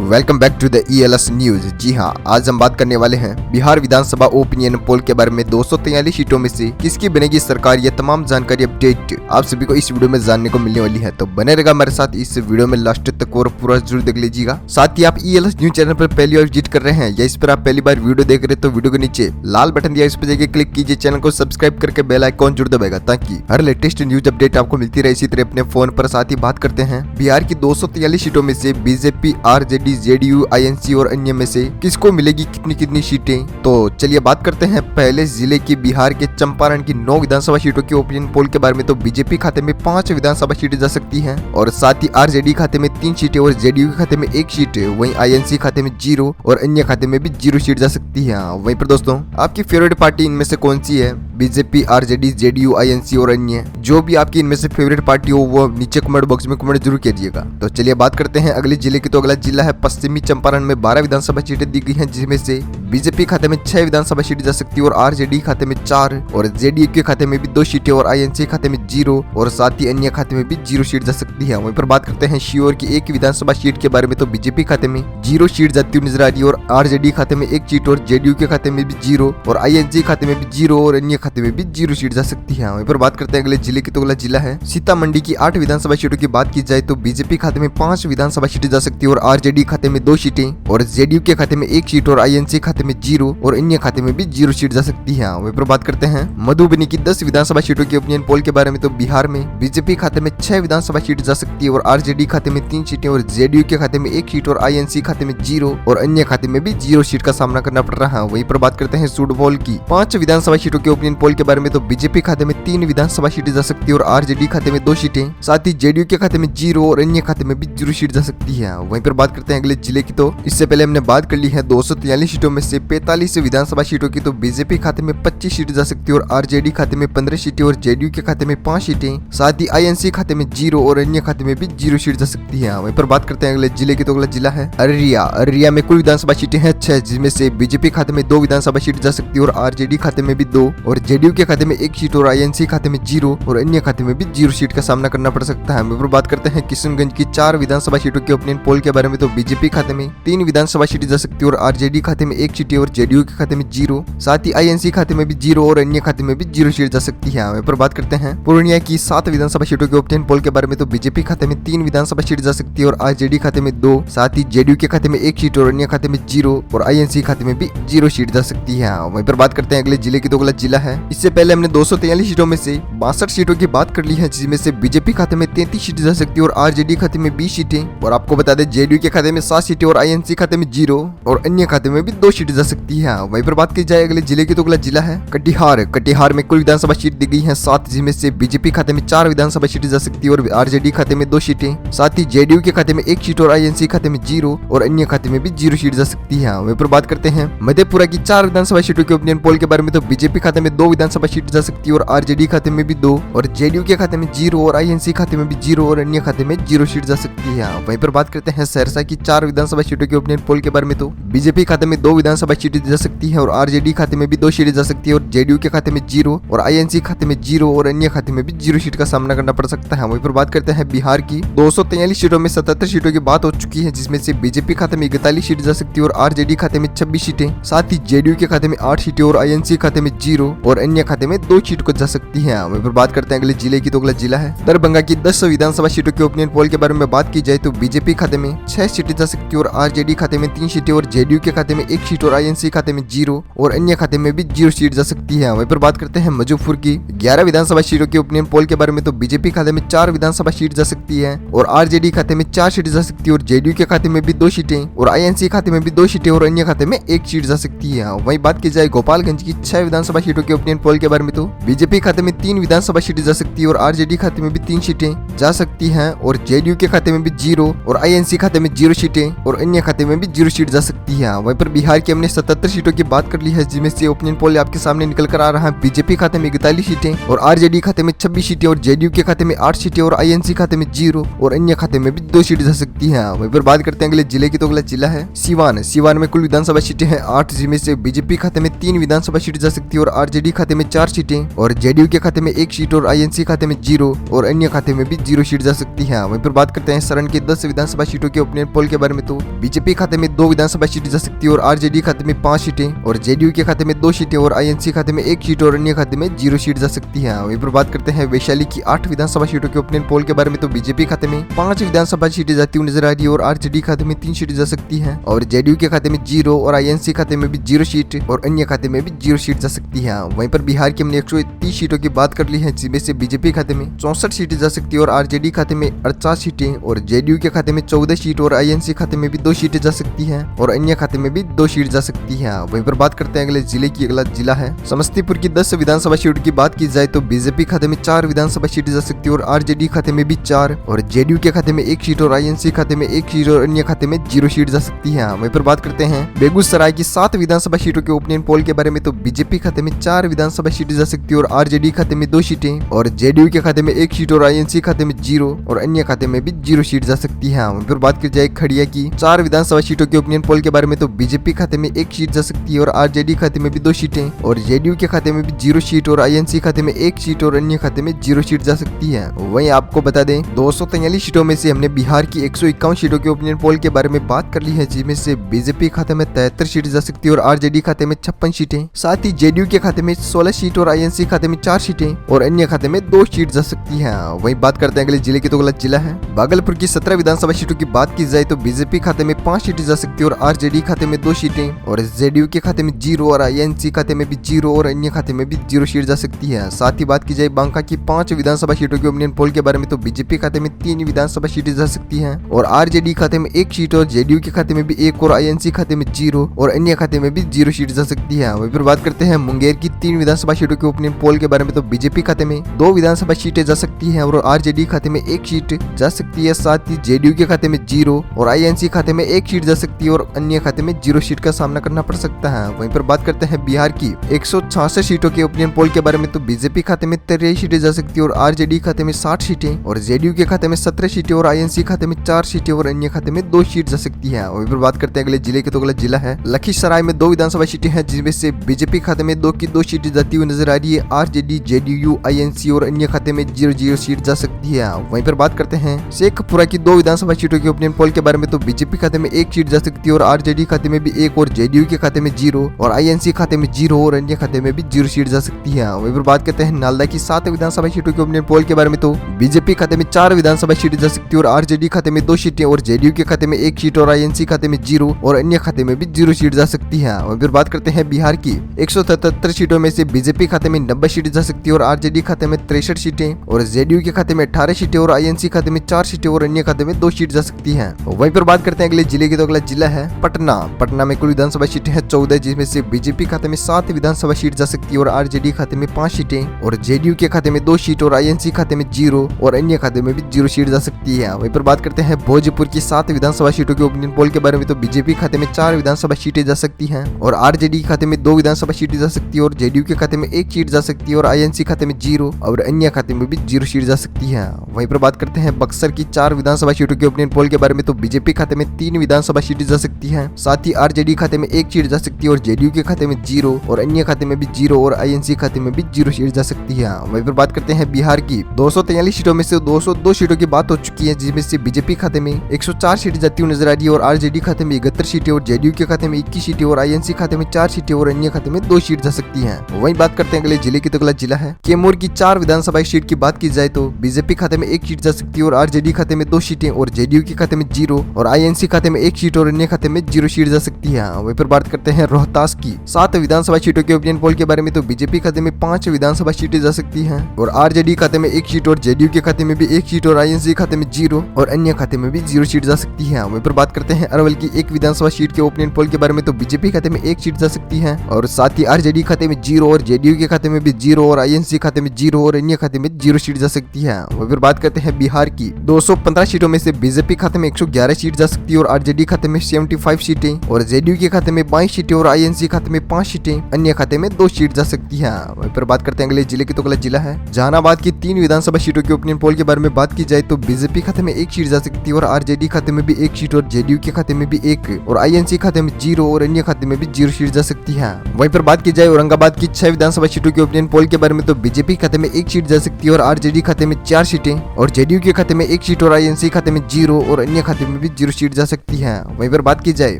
Welcome back to the ELS news. जी हाँ, आज हम बात करने वाले हैं बिहार विधानसभा ओपिनियन पोल के बारे में। 243 सीटों में से किसकी बनेगी सरकार, ये तमाम जानकारी अपडेट आप सभी को इस वीडियो में जानने को मिलने वाली है। तो बने रहेगा हमारे साथ इस वीडियो में लास्ट तक और पूरा जरूर देख लीजिएगा। साथ ही आप ELS न्यूज चैनल पर पहली बार विजिट कर रहे हैं या इस पर आप पहली बार वीडियो देख रहे हैं तो वीडियो के नीचे लाल बटन दिया, इस पर जाकर क्लिक कीजिए, चैनल को सब्सक्राइब करके बेल आइकॉन जरूर दबाएगा ताकि हर लेटेस्ट न्यूज अपडेट आपको मिलती रहे इसी तरह अपने फोन पर। साथ ही बात करते हैं बिहार की 243 सीटों में से बीजेपी, RJD, JDU, INC और अन्य में से किसको मिलेगी कितनी कितनी सीटें। तो चलिए बात करते हैं पहले जिले की बिहार के चंपारण की 9 विधानसभा सीटों के ओपिनियन पोल के बारे में। तो बीजेपी खाते में 5 विधानसभा सीटें जा सकती हैं और साथ ही RJD खाते में 3 सीटें और JDU के खाते में 1 सीट, वहीं INC खाते में 0 और अन्य खाते में भी 0 सीट जा सकती है। वहीं पर दोस्तों आपकी फेवरेट पार्टी इनमें से कौन सी है? बीजेपी, RJD, JDU, INC और अन्य, जो भी आपकी इनमें से फेवरेट पार्टी हो वो नीचे कमेंट बॉक्स में कमेंट जरूर कीजिएगा। तो चलिए बात करते हैं अगले जिले की। तो अगला जिला है पश्चिमी चंपारण में 12 विधानसभा सीटें दी गई हैं, जिसमें से बीजेपी खाते में 6 विधानसभा सीटें जा सकती है और RJD खाते में 4 और JDU के खाते में भी 2 सीटें और INC खाते में 0 और साथ ही अन्य खाते में भी 0 सीट जा सकती है। वहीं पर बात करते हैं शियोर की 1 विधानसभा सीट के बारे में। तो बीजेपी खाते में 0 सीट जाती हुई नजर आ रही है और RJD खाते में 1 सीट और JDU के खाते में भी 0 और INC खाते में भी 0 और अन्य खाते में भी 0 सीट जा सकती है। वहीं पर बात करते हैं अगले जिले की। तो अगला जिला है सीतामढ़ी की 8 विधानसभा सीटों की बात की जाए तो बीजेपी खाते में 5 विधानसभा सीटें जा सकती है और RJD खाते में 2 सीटें और JDU के खाते में 1 सीट और INC खाते में 0 और अन्य खाते में भी 0 सीट जा सकती है। वहीं पर बात करते हैं मधुबनी की 10 विधानसभा सीटों के ओपिनियन पोल के बारे में। तो बिहार में बीजेपी खाते में 6 विधानसभा सीट जा सकती है और RJD खाते में 3 सीटें और JDU के खाते में 1 सीट और INC खाते में 0 और अन्य खाते में भी 0 सीट का सामना करना पड़ रहा है। वहीं पर बात करते हैं सुडबॉल की 5 विधानसभा सीटों के ओपिनियन पोल के बारे में। तो बीजेपी खाते में 3 विधानसभा सीटें जा सकती है और RJD खाते में 2 सीटें, साथ ही JDU के खाते में 0 और अन्य खाते में भी 0 सीट जा सकती है। वहीं पर बात करते हैं अगले जिले की। तो इससे पहले हमने बात कर ली है 243 सीटों में से 45 विधानसभा सीटों की। तो बीजेपी खाते में 25 सीटें जा सकती है और RJD खाते में 15 सीटें और JDU के खाते में 5 सीटें, साथ ही INC खाते में 0 और अन्य खाते में भी 0 सीट जा सकती है। वहीं पर बात करते हैं अगले जिले की। तो अगला जिला है अररिया। अररिया में कुल विधानसभा सीटें हैं 6, जिसमें से बीजेपी खाते में 2 विधानसभा सीट जा सकती है और RJD खाते में भी 2 और JDU के खाते में 1 सीट और INC खाते में 0 और अन्य खाते में भी 0 सीट का सामना करना पड़ सकता है। वहीं पर बात करते हैं किशनगंज की 4 विधानसभा सीटों के ओपिनियन पोल के बारे में। तो बीजेपी खाते में 3 विधानसभा सीटें जा सकती है और RJD खाते में 1 सीटें और JDU के खाते में 0, साथ ही INC खाते में भी 0 और अन्य खाते में भी 0 सीट जा सकती है। वहीं पर बात करते हैं पूर्णिया की 7 विधानसभा सीटों के ओपिनियन पोल के बारे में। तो बीजेपी खाते में 3 विधानसभा सीट जा सकती है और RJD खाते में 2, साथ ही JDU के खाते में 1 सीट और अन्य खाते में 0 और INC खाते में भी 0 सीट जा सकती है। वहीं पर बात करते हैं अगले जिले की। तो अगला जिला है, इससे पहले हमने 243 सीटों में से 62 सीटों की बात कर ली है, जिसमें से बीजेपी खाते में 33 सीटें जा सकती है और RJD खाते में 20 सीटें और आपको बता दें JDU के खाते में 7 सीटें और INC खाते में 0 और अन्य खाते में भी 2 सीटें जा सकती है। वहीं पर बात की जाए अगले जिले की। तो अगला जिला है कटिहार। कटिहार में कुल विधानसभा सीट दी गई है 7, जिसमें से बीजेपी खाते में 4 विधानसभा सीटें जा सकती है और RJD खाते में 2 सीटें, साथ ही JDU के खाते में 1 सीट और INC खाते में 0 और अन्य खाते में भी 0 सीट जा सकती है। वहीं पर बात करते हैं मधेपुरा की 4 विधानसभा सीटों के ओपिनियन पोल के बारे में। तो बीजेपी खाते में 2 विधानसभा सीट जा सकती है और RJD खाते में भी 2 और JDU के खाते में 0 और INC खाते में भी 0 और अन्य खाते में 0 सीट जा सकती है। वहीं पर बात करते हैं सहरसा की 4 विधानसभा सीटों के ओपिनियन पोल के बारे में। तो बीजेपी खाते में 2 विधानसभा सीटें जा सकती है और RJD खाते में भी 2 सीटें जा सकती है और JDU के खाते में 0 और INC खाते में 0 और अन्य खाते में भी 0 सीट का सामना करना पड़ सकता है। वहीं पर बात करते हैं बिहार की 243 सीटों में 77 सीटों की बात हो चुकी है, जिसमें से बीजेपी खाते में 41 सीटें जा सकती है और RJD खाते में 26 सीटें, साथ ही JDU के खाते में 8 सीटें और INC खाते में 0 और अन्य खाते में 2 सीट को जा सकती है। वहीं पर बात करते हैं अगले जिले की। तो अगला जिला है दरभंगा की 10 विधानसभा सीटों के ओपिनियन पोल के बारे में बात की जाए तो बीजेपी खाते में 6 सीटें जा सकती है और RJD खाते में 3 सीटें और JDU के खाते में 1 सीट और INC खाते में 0 और अन्य खाते में भी 0 सीट जा सकती है। वहीं पर बात करते हैं मुजफ्फरपुर की 11 विधानसभा सीटों के ओपिनियन पोल के बारे में। तो बीजेपी खाते में 4 विधानसभा सीट जा सकती है और RJD खाते में 4 सीटें जा सकती है और JDU के खाते में भी 2 सीटें और INC खाते में भी 2 सीटें और अन्य खाते में 1 सीट जा सकती है। वहीं बात की जाए गोपालगंज की 6 विधानसभा सीटों के ओपिनियन पोल के बारे में। तो बीजेपी खाते में 3 विधानसभा सीटें जा सकती है और RJD खाते में भी 3 सीटें जा सकती हैं और JDU के खाते में भी 0 और INC खाते में 0 सीटें और अन्य खाते में भी 0 सीट जा सकती है। वहीं पर बिहार की हमने 77 सीटों की बात कर ली है, जिसमें से ओपिनियन पोल आपके सामने निकल कर आ रहा है। बीजेपी खाते में 41 सीटें और RJD खाते में 26 सीटें और JDU के खाते में 8 सीटें और INC खाते में 0 और अन्य खाते में भी 2 सीट जा सकती है। वहीं पर बात करते हैं अगले जिले की। तो अगला जिला है सीवान। सीवान में कुल विधानसभा सीटें हैं 8, जिसमें से बीजेपी खाते में 3 विधानसभा सीटें जा सकती है और RJD खाते में 4 सीटें और JDU के खाते में 1 सीट और INC खाते में 0 और अन्य खाते में भी 0 सीट जा सकती है। वहीं पर बात करते हैं सरण के 10 विधानसभा सीटों के ओपिनियन पोल के बारे में तो बीजेपी खाते में 2 विधानसभा सीटें जा सकती है और आरजेडी खाते में 5 सीटें और जेडीयू के खाते में 2 सीटें और आईएनसी खाते में 1 सीट और अन्य खाते में 0 सीट जा सकती है। वहीं पर बात करते हैं वैशाली की 8 विधानसभा सीटों के ओपिनियन पोल के बारे में तो बीजेपी खाते में 5 विधानसभा सीटें जाती हुई नजर आ रही है और आरजेडी खाते में 3 सीटें जा सकती है और जेडीयू के खाते में 0 और आईएनसी खाते में भी 0 सीट और अन्य खाते में भी 0 सीट जा सकती है। वहीं पर बिहार की हमने 130 सीटों की बात कर ली है, जिसमें से बीजेपी खाते में 64 सीटें जा सकती है और आरजेडी खाते में 48 सीटें और जेडीयू के खाते में 14 सीट और आईएनसी खाते में भी 2 सीटें जा सकती है और अन्य खाते में भी 2 सीट जा सकती है। वहीं पर बात करते हैं अगले जिले की। अगला जिला है समस्तीपुर की 10 विधानसभा सीटों की बात की जाए तो बीजेपी खाते में 4 विधानसभा सीटें जा सकती है और आरजेडी खाते में भी 4 और जेडीयू के खाते में 1 सीट और आईएनसी खाते में 1 सीट और अन्य खाते में 0 सीट जा सकती है। वहीं पर बात करते हैं बेगूसराय की 7 विधानसभा सीटों के ओपिनियन पोल के बारे में तो बीजेपी खाते में 4 विधानसभा सीटें जा सकती है और आरजेडी खाते में 2 सीटें और जेडीयू के खाते में 1 सीट और आईएनसी खाते में 0 और अन्य खाते में भी 0 सीट जा सकती है। वहीं पर बात की जाए खड़िया की 4 विधानसभा सीटों के ओपिनियन पोल के बारे में तो बीजेपी खाते में 1 सीट जा सकती है और आरजेडी खाते में भी 2 सीटें और जेडीयू के खाते में भी 0 सीट और आईएनसी खाते में 1 सीट और अन्य खाते में 0 सीट जा सकती है। वहीं आपको बता दें 243 सीटों में से हमने बिहार की 151 सीटों के ओपिनियन पोल के बारे में बात कर ली है, जिसमें से बीजेपी खाते में 73 सीट जा सकती है और आरजेडी खाते में 56 सीटें, साथ ही जेडीयू के खाते में 16 सीट और आईएनसी खाते में 4 सीटें और अन्य खाते में 2 सीट जा सकती है। वहीं बात करते हैं अगले जिले की, तो अगला जिला है भागलपुर की 17 विधानसभा सीटों की बात की जाए तो बीजेपी खाते में 5 सीटें जा सकती है और आरजेडी खाते में 2 सीटें और जेडीयू के खाते में 0 और आईएनसी खाते में भी 0 और अन्य खाते में भी 0 सीट जा सकती है। साथ ही बात की जाए बांका की 5 विधानसभा सीटों के ओपिनियन पोल के बारे में तो बीजेपी खाते में 3 विधानसभा सीटें जा सकती हैं और आरजेडी खाते में 1 सीट और जेडीयू के खाते में भी 1 और आईएनसी खाते में 0 और अन्य खाते में भी 0 सीट जा सकती है। वहीं पर बात करते हैं मुंगेर की 3 विधानसभा सीटों के ओपिनियन पोल के बारे में तो बीजेपी खाते में 2 विधानसभा सीटें जा सकती है और आरजेडी खाते में 1 सीट जा सकती है, साथ ही जेडीयू के खाते में 0 और आईएनसी खाते में 1 सीट जा सकती है और अन्य खाते में 0 सीट का सामना करना पड़ सकता है। वहीं पर बात करते हैं बिहार की 166 सीटों के ओपिनियन पोल के बारे में तो बीजेपी खाते में 13 सीटें जा सकती है और आरजेडी खाते में 60 सीटें और जेडीयू के खाते में 17 सीटें और आईएनसी खाते में 4 सीटें और अन्य खाते में 2 सीट जा सकती है। वहीं पर बात करते हैं अगले जिले के, तो अगला जिला है लखीसराय में 2 विधानसभा सीटें हैं, जिसमें से बीजेपी खाते में 2 की 2 सीटें जाती हुई नजर आ रही है। आरजेडी, जेडीयू, आईएनसी और अन्य खाते में 0 सीट जा सकती है। वहीं पर बात करते हैं शेखपुरा की 2 विधानसभा सीटों के ओपिनियन पोल के बारे में तो बीजेपी खाते में 1 सीट जा सकती है और आरजेडी खाते में भी 1 और जेडीयू के खाते में 0 और आईएनसी खाते में 0 और अन्य खाते में भी 0 सीट जा सकती है। वहीं पर बात करते हैं नालंदा की 7 विधानसभा सीटों के ओपिनियन पोल के बारे में तो बीजेपी खाते में 4 विधानसभा सीटें जा सकती है और आरजेडी खाते में 2 सीटें और जेडीयू के खाते में 1 सीट और आईएनसी खाते में 0 और अन्य खाते में भी 0 सीट जा सकती है। वहीं पर बात करते हैं बिहार की 177 सीटों में से बीजेपी खाते में 90 सीटें जा सकती है और आरजेडी खाते में 63 सीटें और जेडीयू के खाते में 18 सीटें और आईएनसी खाते में 4 सीटें और अन्य खाते में 2 सीट जा सकती है। वहीं पर बात करते हैं अगले जिले की, तो अगला जिला है पटना। पटना में कुल विधानसभा सीटें हैं 14, जिसमें से बीजेपी खाते में 7 विधानसभा सीट जा सकती है और आरजेडी खाते में 5 सीटें और जेडीयू के खाते में 2 सीट और आईएनसी खाते में 0 और अन्य खाते में भी 0 सीट जा सकती है। वहीं पर बात करते हैं भोजपुर की 7 विधानसभा सीटों के ओपिनियन पोल के बारे में तो बीजेपी खाते में 4 विधानसभा सीटें जा सकती हैं और आरजेडी खाते में 2 विधानसभा सीटें जा सकती है और जेडीयू के खाते में 1 सीट जा सकती है और आईएनसी खाते में 0 और अन्य खाते में भी 0 सीट जा सकती है। वहीं पर बात करते हैं बक्सर की 4 विधानसभा सीटों के ओपिनियन पोल के बारे में तो बीजेपी खाते में 3 विधानसभा सीटें जा सकती हैं, साथ ही आरजेडी खाते में 1 सीट जा सकती है और जेडीयू के खाते में 0 और अन्य खाते में भी 0 और आईएनसी खाते में भी 0 सीट जा सकती है। वहीं पर बात करते हैं बिहार की 243 सीटों में से 202 सीटों की बात हो चुकी है, जिसमें से बीजेपी खाते में 104 सीटें जाती हुई नजर आ रही है और आरजेडी खाते में 71 सीटें और जेडीयू के खाते में 21 सीटें और आईएनसी खाते में 4 सीटें और अन्य खाते में 2 सीट जा सकती है। वहीं बात करते हैं अगले जिले की, तो अगला जिला है कैमूर की 4 विधानसभा सीट की बात की जाए तो बीजेपी खाते में 1 सीट जा सकती है और आरजेडी खाते में 2 सीटें और जेडीयू के खाते में 0 और आईएनसी खाते में 1 सीट और अन्य खाते में 0 सीट जा सकती है। वहीं पर बात करते हैं रोहतास की 7 विधानसभा सीटों के ओपिनियन पोल के बारे में तो बीजेपी खाते में 5 विधानसभा सीटें जा सकती हैं और आरजेडी खाते में 1 सीट और जेडीयू के खाते में भी 1 सीट और आईएनसी खाते में 0 और अन्य खाते में भी 0 सीट जा सकती है। वहीं पर बात करते हैं अरवल की 1 विधानसभा सीट के ओपिनियन पोल के बारे में तो बीजेपी खाते में 1 सीट जा सकती है और साथ ही आरजेडी खाते में 0 और जेडीयू के खाते में भी 0 और आईएनसी खाते में 0 और अन्य खाते में 0 सीट जा सकती है। वहीं पर बात करते हैं बिहार की 215 सीटों में से बीजेपी खाते में 111 सीट जा सकती है और आरजेडी खाते में 75 सीटें और जेडीयू के खाते में 22 सीटें और आईएनसी खाते में 5 सीटें, अन्य खाते में 2 सीट जा सकती है। वहीं पर बात करते हैं अगले जिले की, तो अगला जिला है जहानाबाद की 3 विधानसभा सीटों के ओपिनियन पोल के बारे में बात की जाए तो बीजेपी खाते में 1 सीट जा सकती है और आरजेडी खाते में भी 1 सीट और जेडीयू के खाते में भी 1 और आईएनसी खाते में 0 और अन्य खाते में भी 0 सीट जा सकती है। वहीं पर बात की जाए औरंगाबाद की 6 विधानसभा सीटों के ओपिनियन पोल के बारे में तो बीजेपी खाते में 1 सीट जा सकती है और आरजेडी खाते में 4 सीटें और जेडीयू के खाते में 1 सीट और आईएनसी खाते में 0 और अन्य खाते में भी 0 सीट जा सकती है। वहीं पर बात की जाए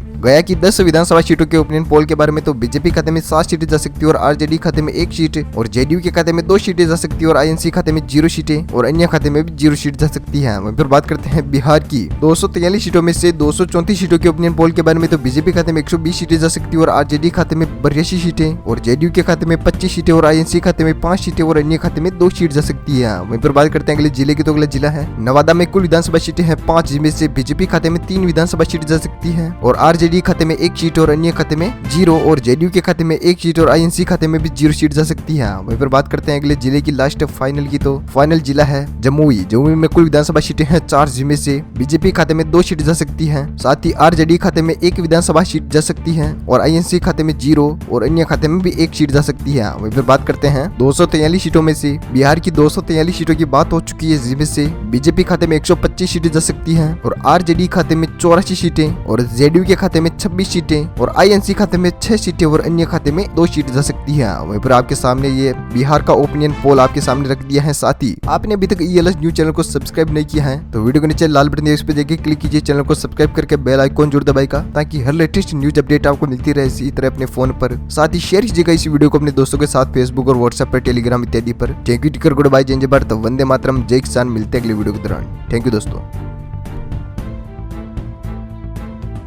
गया की 10 विधानसभा सीटों के ओपिनियन पोल के बारे में तो बीजेपी खाते में 7 सीटें जा सकती है और आरजेडी खाते में 1 सीट और जेडीयू के खाते में 2 सीटें जा सकती है और आईएनसी खाते में 0 सीटें और अन्य खाते में भी 0 सीट जा सकती है। वहीं पर बात करते हैं बिहार की 243 सीटों में से 234 सीटों के ओपिनियन पोल के बारे में तो बीजेपी खाते में 120 सीटें जा सकती है और आरजेडी खाते में 82 सीटें और जेडीयू के खाते में 25 सीटें और आईएनसी खाते में 5 सीटें और अन्य खाते में 2 सीट जा सकती है। वहीं पर बात करते हैं अगले जिले की, तो अगला जिला है नवादा में कुल विधानसभा सीटें हैं 5, जिनमें से बीजेपी खाते में 3 विधानसभा सीट जा सकती है और आरजेडी खाते में 1 सीट और अन्य खाते में 0 और जेडीयू के खाते में 1 सीट और आईएनसी खाते में भी 0 सीट जा सकती है। वहीं पर बात करते हैं अगले जिले की लास्ट फाइनल की, तो फाइनल जिला है जमुई में कुल विधानसभा सीटें हैं 4, जिनमें से बीजेपी खाते में 2 सीट जा सकती है, साथ ही आरजेडी खाते में 1 विधानसभा सीट जा सकती है और आईएनसी खाते में 0 और अन्य खाते में भी 1 सीट जा सकती है। वहीं पर बात करते हैं 243 सीटों में से बिहार की 243 सीटों की बात हो चुकी है, जिनमें से बीजेपी खाते में 125 सीटें जा सकती हैं और आरजेडी खाते में 84 सीटें और जेडीयू के खाते में 26 सीटें और आईएनसी खाते में 6 सीटें और अन्य खाते में 2 सीट जा सकती है। वहीं पर आपके सामने ये बिहार का ओपिनियन पोल आपके सामने रख दिया है। साथ ही आपने अभी तक ईएलएस न्यूज चैनल को सब्सक्राइब नहीं किया है तो वीडियो के नीचे लाल बटन है, उस पर जाके क्लिक कीजिए, चैनल को सब्सक्राइब करके बेल आइकॉन जरूर दबाएगा ताकि हर लेटेस्ट न्यूज अपडेट आपको मिलती रहे इसी तरह अपने फोन पर। साथ ही शेयर कीजिएगा इस वीडियो को अपने दोस्तों के साथ फेसबुक और व्हाट्सएप पर, टेलीग्राम इत्यादि पर। थैंक यू, टिकर गुड बाय, जय भारत, वंदे मातरम, जय किसान। मिलते हैं अगले वीडियो के दौरान। थैंक यू दोस्तों।